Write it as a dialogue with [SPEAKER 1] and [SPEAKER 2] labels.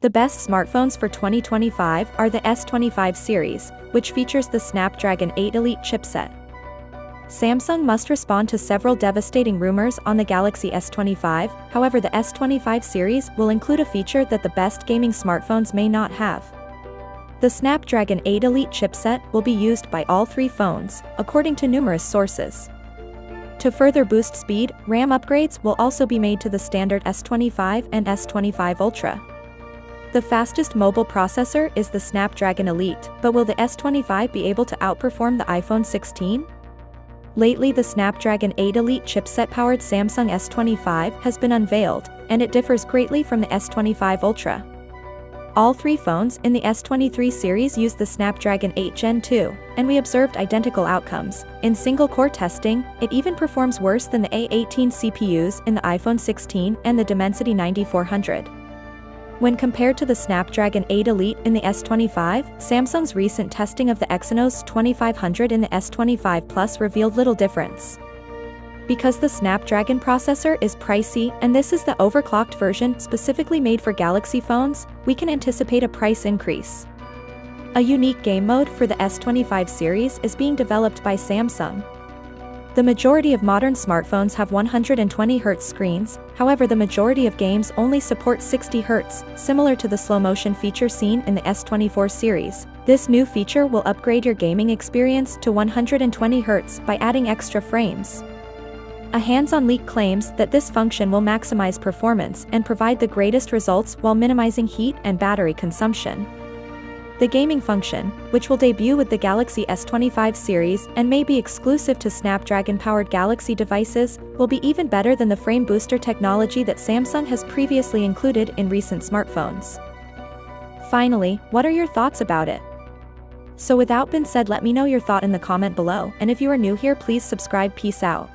[SPEAKER 1] The best smartphones for 2025 are the S25 series, which features the Snapdragon 8 Elite chipset. Samsung must respond to several devastating rumors on the Galaxy S25, however the S25 series will include a feature that the best gaming smartphones may not have. The Snapdragon 8 Elite chipset will be used by all three phones, according to numerous sources. To further boost speed, RAM upgrades will also be made to the standard S25 and S25 Ultra. The fastest mobile processor is the Snapdragon Elite, but will the S25 be able to outperform the iPhone 16? Lately, the Snapdragon 8 Elite chipset-powered Samsung S25 has been unveiled, and it differs greatly from the S25 Ultra. All three phones in the S23 series use the Snapdragon 8 Gen 2, and we observed identical outcomes. In single-core testing, it even performs worse than the A18 CPUs in the iPhone 16 and the Dimensity 9400. When compared to the Snapdragon 8 Elite in the S25, Samsung's recent testing of the Exynos 2500 in the S25 Plus revealed little difference. Because the Snapdragon processor is pricey and this is the overclocked version specifically made for Galaxy phones, we can anticipate a price increase. A unique game mode for the S25 series is being developed by Samsung. The majority of modern smartphones have 120Hz screens, however the majority of games only support 60Hz, similar to the slow-motion feature seen in the S24 series. This new feature will upgrade your gaming experience to 120Hz by adding extra frames. A hands-on leak claims that this function will maximize performance and provide the greatest results while minimizing heat and battery consumption. The gaming function, which will debut with the Galaxy S25 series and may be exclusive to Snapdragon-powered Galaxy devices, will be even better than the frame booster technology that Samsung has previously included in recent smartphones. Finally, what are your thoughts about it? So without being said, let me know your thought in the comment below, and if you are new here, please subscribe. Peace out.